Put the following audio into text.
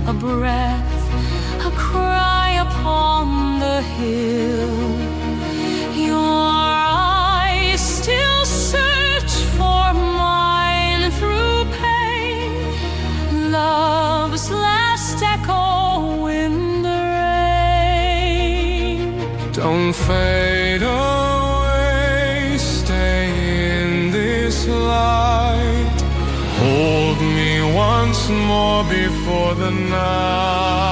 a breath, a cry upon the hill. Your eyes still search for mine through pain, love's last echo in the rain. Don't fade away, stay in this light. Hold me once more before the night